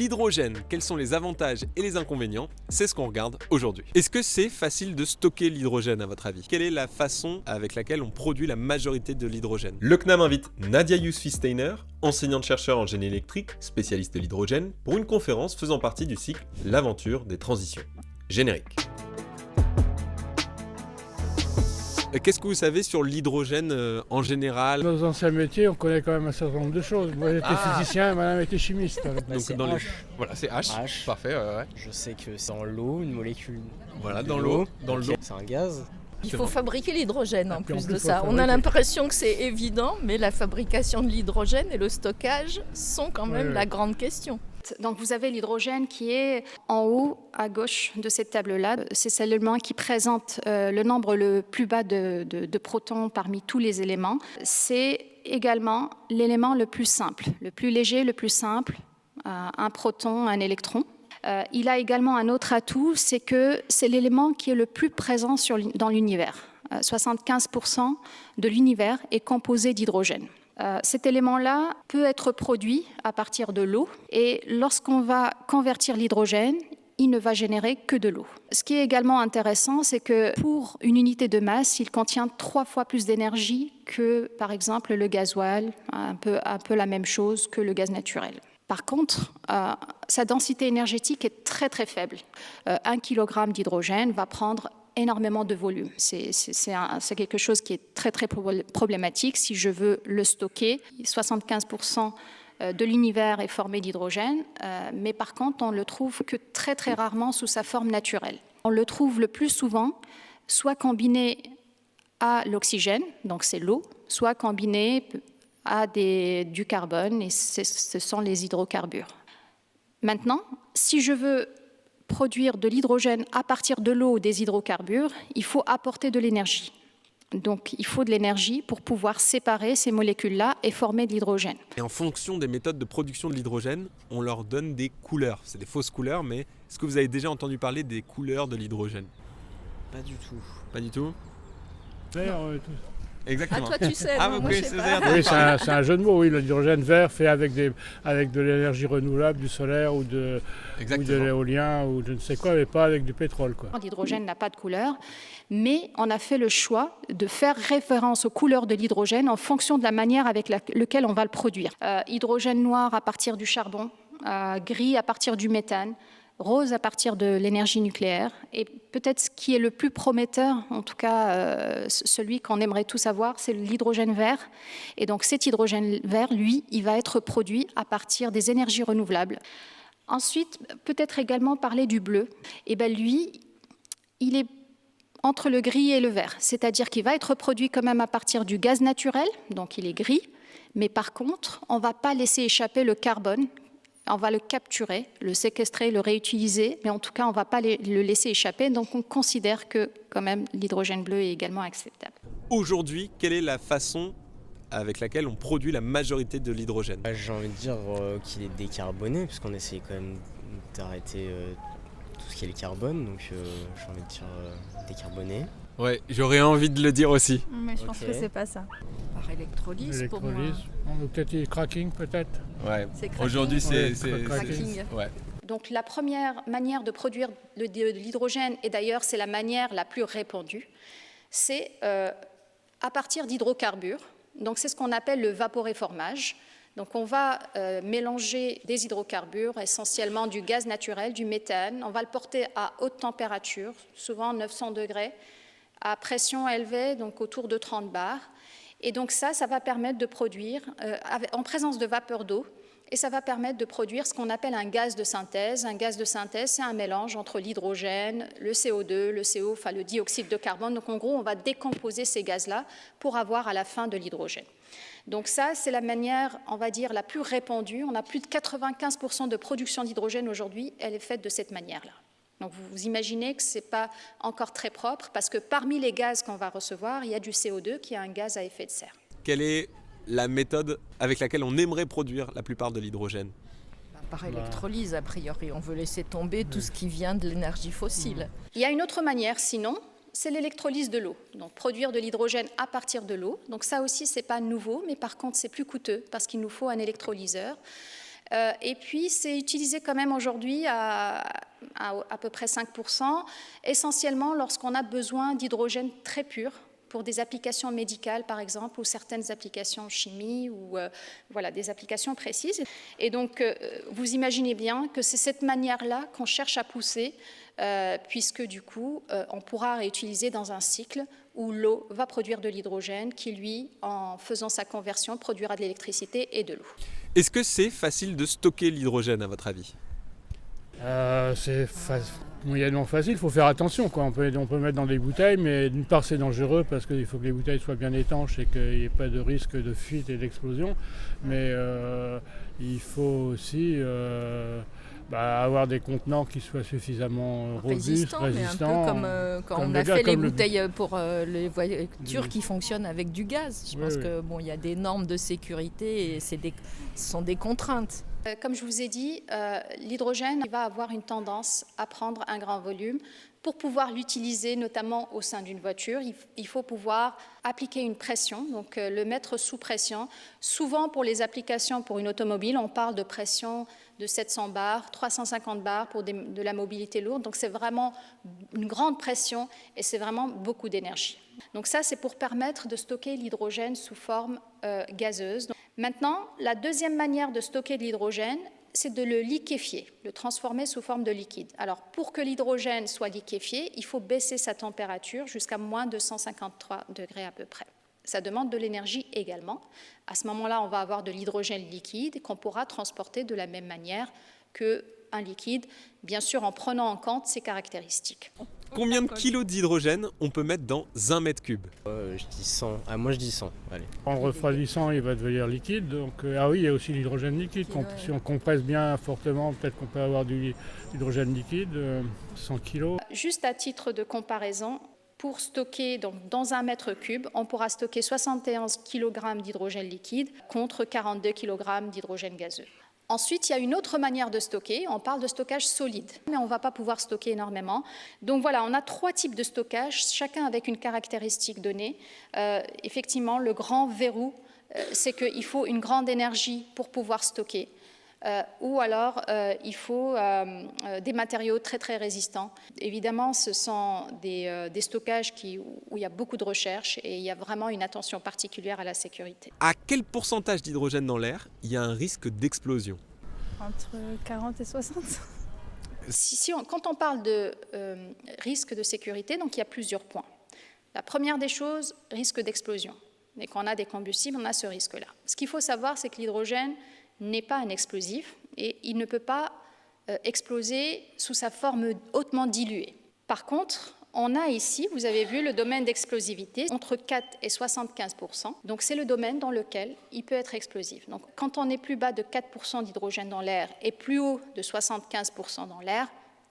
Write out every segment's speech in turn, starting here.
L'hydrogène, quels sont les avantages et les inconvénients? C'est ce qu'on regarde aujourd'hui. Est-ce que c'est facile de stocker l'hydrogène à votre avis? Quelle est la façon avec laquelle on produit la majorité de l'hydrogène? Le CNAM invite Nadia Yousfi-Steiner, enseignante-chercheur en génie électrique, spécialiste de l'hydrogène, pour une conférence faisant partie du cycle L'aventure des transitions. Générique. Qu'est-ce que vous savez sur l'hydrogène en général? Dans nos anciens métiers, on connaît quand même un certain nombre de choses. Moi, j'étais physicien et madame était chimiste. Donc dans les... Voilà, c'est H. H. Parfait, ouais. Je sais que c'est dans l'eau, une molécule. Voilà, de dans l'eau. Dans Ok, l'eau. c'est un gaz. Il faut fabriquer l'hydrogène en puis en plus plus, de faut ça. On fabriquer. a l'impression que c'est évident, mais la fabrication de l'hydrogène et le stockage sont quand même Oui. la grande question. Donc vous avez l'hydrogène qui est en haut à gauche de cette table-là. C'est l'élément qui présente le nombre le plus bas de protons parmi tous les éléments. C'est également l'élément le plus simple, le plus léger, le plus simple, un proton, un électron. Il a également un autre atout, c'est que c'est l'élément qui est le plus présent dans l'univers. 75% de l'univers est composé d'hydrogène. Cet élément-là peut être produit à partir de l'eau et lorsqu'on va convertir l'hydrogène, il ne va générer que de l'eau. Ce qui est également intéressant, c'est que pour une unité de masse, il contient 3 fois plus d'énergie que, par exemple, le gasoil, un peu la même chose que le gaz naturel. Par contre, sa densité énergétique est très très faible. 1 kg d'hydrogène va prendre énormément de volume. C'est quelque chose qui est très très problématique. Si je veux le stocker, 75% de l'univers est formé d'hydrogène, mais par contre, on le trouve que très très rarement sous sa forme naturelle. On le trouve le plus souvent soit combiné à l'oxygène, donc c'est l'eau, soit combiné à du carbone, et ce sont les hydrocarbures. Maintenant, si je veux produire de l'hydrogène à partir de l'eau ou des hydrocarbures, il faut apporter de l'énergie. Donc, il faut de l'énergie pour pouvoir séparer ces molécules-là et former de l'hydrogène. Et en fonction des méthodes de production de l'hydrogène, on leur donne des couleurs. C'est des fausses couleurs, mais est-ce que vous avez déjà entendu parler des couleurs de l'hydrogène? Pas du tout. Pas du tout? D'ailleurs, Exactement. Ah, toi tu sais, Ah, non, vous moi je connaissez, sais vous avez pas. entendu oui, parler. c'est un jeu de mots, oui. L'hydrogène vert fait avec de l'énergie renouvelable, du solaire ou de Exactement. l'éolien ou je ne sais quoi, mais pas avec du pétrole, quoi. L'hydrogène n'a pas de couleur, mais on a fait le choix de faire référence aux couleurs de l'hydrogène en fonction de la manière avec laquelle on va le produire. Hydrogène noir à partir du charbon, gris à partir du méthane, rose à partir de l'énergie nucléaire. Et peut-être ce qui est le plus prometteur, en tout cas celui qu'on aimerait tous avoir, c'est l'hydrogène vert. Et donc cet hydrogène vert, lui, il va être produit à partir des énergies renouvelables. Ensuite, peut-être également parler du bleu. Et bien lui, il est entre le gris et le vert, c'est-à-dire qu'il va être produit quand même à partir du gaz naturel, donc il est gris, mais par contre, on ne va pas laisser échapper le carbone. On va le capturer, le séquestrer, le réutiliser, mais en tout cas, on ne va pas le laisser échapper. Donc, on considère que, quand même, l'hydrogène bleu est également acceptable. Aujourd'hui, quelle est la façon avec laquelle on produit la majorité de l'hydrogène? J'ai envie de dire qu'il est décarboné, puisqu'on essaye quand même d'arrêter tout ce qui est le carbone. Donc, j'ai envie de dire décarboné. Ouais, j'aurais envie de le dire aussi. Mais je pense Ok. que c'est pas ça. Par électrolyse, pour moi. On a peut-être eu cracking, peut-être. Ouais. C'est cracking. Aujourd'hui, c'est Cracking. ouais. Donc, la première manière de produire de l'hydrogène, et d'ailleurs, c'est la manière la plus répandue, c'est à partir d'hydrocarbures. Donc, c'est ce qu'on appelle le vaporéformage. Donc, on va mélanger des hydrocarbures, essentiellement du gaz naturel, du méthane. On va le porter à haute température, souvent 900 degrés, à pression élevée, donc autour de 30 bars. Et donc ça va permettre de produire, en présence de vapeur d'eau, et ça va permettre de produire ce qu'on appelle un gaz de synthèse. Un gaz de synthèse, c'est un mélange entre l'hydrogène, le CO2, le CO, enfin le dioxyde de carbone. Donc en gros, on va décomposer ces gaz-là pour avoir à la fin de l'hydrogène. Donc ça, c'est la manière, on va dire, la plus répandue. On a plus de 95% de production d'hydrogène aujourd'hui, elle est faite de cette manière-là. Donc vous imaginez que ce n'est pas encore très propre, parce que parmi les gaz qu'on va recevoir, il y a du CO2 qui est un gaz à effet de serre. Quelle est la méthode avec laquelle on aimerait produire la plupart de l'hydrogène? Par électrolyse, a priori. On veut laisser tomber tout ce qui vient de l'énergie fossile. Il y a une autre manière, sinon, c'est l'électrolyse de l'eau. Donc produire de l'hydrogène à partir de l'eau. Donc ça aussi, ce n'est pas nouveau, mais par contre, c'est plus coûteux parce qu'il nous faut un électrolyseur. Et puis, c'est utilisé quand même aujourd'hui à peu près 5%, essentiellement lorsqu'on a besoin d'hydrogène très pur, pour des applications médicales, par exemple, ou certaines applications chimie, ou voilà, des applications précises. Et donc, vous imaginez bien que c'est cette manière-là qu'on cherche à pousser, puisque du coup, on pourra réutiliser dans un cycle où l'eau va produire de l'hydrogène, qui lui, en faisant sa conversion, produira de l'électricité et de l'eau. Est-ce que c'est facile de stocker l'hydrogène à votre avis? C'est moyennement facile, il faut faire attention, quoi. On peut mettre dans des bouteilles, mais d'une part c'est dangereux parce qu'il faut que les bouteilles soient bien étanches et qu'il n'y ait pas de risque de fuite et d'explosion. Mais il faut aussi avoir des contenants qui soient suffisamment robustes, résistants. Mais un peu comme quand on a fait les bouteilles pour les voitures qui fonctionnent avec du gaz. Je pense que il y a des normes de sécurité et ce sont des contraintes. Comme je vous ai dit, l'hydrogène va avoir une tendance à prendre un grand volume. Pour pouvoir l'utiliser, notamment au sein d'une voiture, il faut pouvoir appliquer une pression, donc le mettre sous pression. Souvent, pour les applications pour une automobile, on parle de pression de 700 bars, 350 bars pour de la mobilité lourde. Donc, c'est vraiment une grande pression et c'est vraiment beaucoup d'énergie. Donc ça, c'est pour permettre de stocker l'hydrogène sous forme gazeuse. Maintenant, la deuxième manière de stocker de l'hydrogène, c'est de le liquéfier, le transformer sous forme de liquide. Alors, pour que l'hydrogène soit liquéfié, il faut baisser sa température jusqu'à moins de 153 degrés à peu près. Ça demande de l'énergie également. À ce moment-là, on va avoir de l'hydrogène liquide qu'on pourra transporter de la même manière qu'un liquide, bien sûr en prenant en compte ses caractéristiques. Combien de kilos d'hydrogène on peut mettre dans 1 mètre cube? Je dis 100. Ah, moi je dis 100. Allez. En refroidissant, il va devenir liquide. Donc, oui, il y a aussi l'hydrogène liquide. Si on compresse bien fortement, peut-être qu'on peut avoir de l'hydrogène liquide, 100 kg. Juste à titre de comparaison, pour stocker donc, dans 1 mètre cube, on pourra stocker 71 kg d'hydrogène liquide contre 42 kg d'hydrogène gazeux. Ensuite, il y a une autre manière de stocker, on parle de stockage solide, mais on ne va pas pouvoir stocker énormément. Donc voilà, on a 3 types de stockage, chacun avec une caractéristique donnée. Effectivement, le grand verrou, c'est qu'il faut une grande énergie pour pouvoir stocker. Ou alors, il faut des matériaux très très résistants. Évidemment, ce sont des stockages où il y a beaucoup de recherche et il y a vraiment une attention particulière à la sécurité. À quel pourcentage d'hydrogène dans l'air il y a un risque d'explosion? Entre 40 et 60. Quand on parle de risque de sécurité, donc il y a plusieurs points. La première des choses, risque d'explosion. Dès qu'on a des combustibles, on a ce risque-là. Ce qu'il faut savoir, c'est que l'hydrogène n'est pas un explosif et il ne peut pas exploser sous sa forme hautement diluée. Par contre, on a ici, vous avez vu, le domaine d'explosivité entre 4 et 75%. Donc c'est le domaine dans lequel il peut être explosif. Donc quand on est plus bas de 4% d'hydrogène dans l'air et plus haut de 75% dans l'air,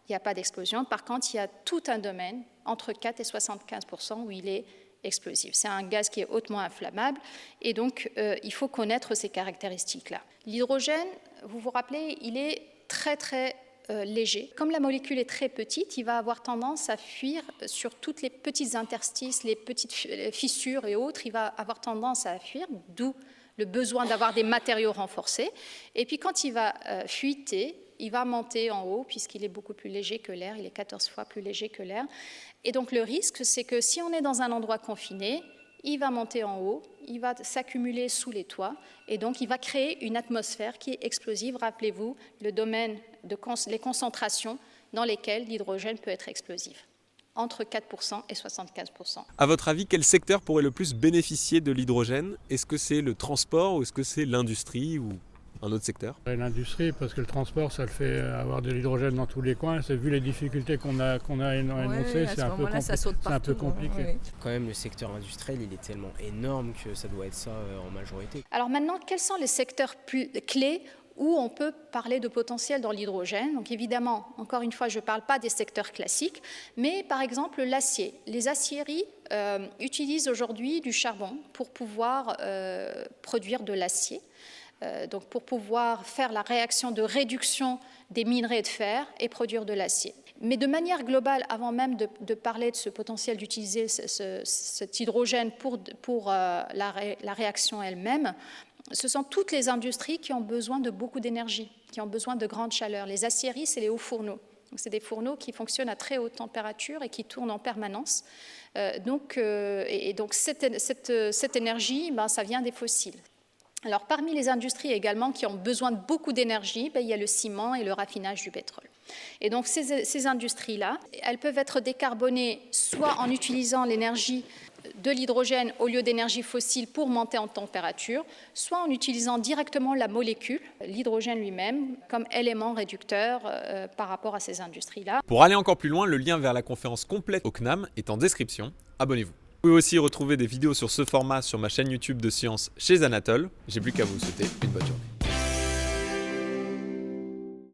il n'y a pas d'explosion. Par contre, il y a tout un domaine entre 4 et 75% où il est explosif. C'est un gaz qui est hautement inflammable et donc il faut connaître ces caractéristiques-là. L'hydrogène, vous vous rappelez, il est très très léger. Comme la molécule est très petite, il va avoir tendance à fuir sur toutes les petites interstices, les petites fissures et autres, il va avoir tendance à fuir, d'où le besoin d'avoir des matériaux renforcés. Et puis quand il va fuiter, il va monter en haut puisqu'il est beaucoup plus léger que l'air, il est 14 fois plus léger que l'air. Et donc le risque, c'est que si on est dans un endroit confiné, il va monter en haut, il va s'accumuler sous les toits, et donc il va créer une atmosphère qui est explosive. Rappelez-vous, le domaine les concentrations dans lesquelles l'hydrogène peut être explosif, entre 4% et 75%. À votre avis, quel secteur pourrait le plus bénéficier de l'hydrogène? Est-ce que c'est le transport ou est-ce que c'est l'industrie ou un autre secteur? L'industrie, parce que le transport, ça le fait avoir de l'hydrogène dans tous les coins. C'est vu les difficultés qu'on a énoncées, c'est un peu compliqué. Oui. Quand même, le secteur industriel, il est tellement énorme que ça doit être ça en majorité. Alors maintenant, quels sont les secteurs clés où on peut parler de potentiel dans l'hydrogène? Donc évidemment, encore une fois, je ne parle pas des secteurs classiques, mais par exemple l'acier. Les aciéries utilisent aujourd'hui du charbon pour pouvoir produire de l'acier. Donc pour pouvoir faire la réaction de réduction des minerais de fer et produire de l'acier. Mais de manière globale, avant même de parler de ce potentiel d'utiliser cet hydrogène pour la réaction elle-même, ce sont toutes les industries qui ont besoin de beaucoup d'énergie, qui ont besoin de grande chaleur. Les aciéries, c'est les hauts fourneaux. C'est des fourneaux qui fonctionnent à très haute température et qui tournent en permanence. Donc cette énergie, ça vient des fossiles. Alors, parmi les industries également qui ont besoin de beaucoup d'énergie, il y a le ciment et le raffinage du pétrole. Et donc, ces industries-là, elles peuvent être décarbonées soit en utilisant l'énergie de l'hydrogène au lieu d'énergie fossile pour monter en température, soit en utilisant directement la molécule, l'hydrogène lui-même, comme élément réducteur par rapport à ces industries-là. Pour aller encore plus loin, le lien vers la conférence complète au CNAM est en description. Abonnez-vous. Vous pouvez aussi retrouver des vidéos sur ce format sur ma chaîne YouTube de sciences chez Anatole. J'ai plus qu'à vous souhaiter une bonne journée.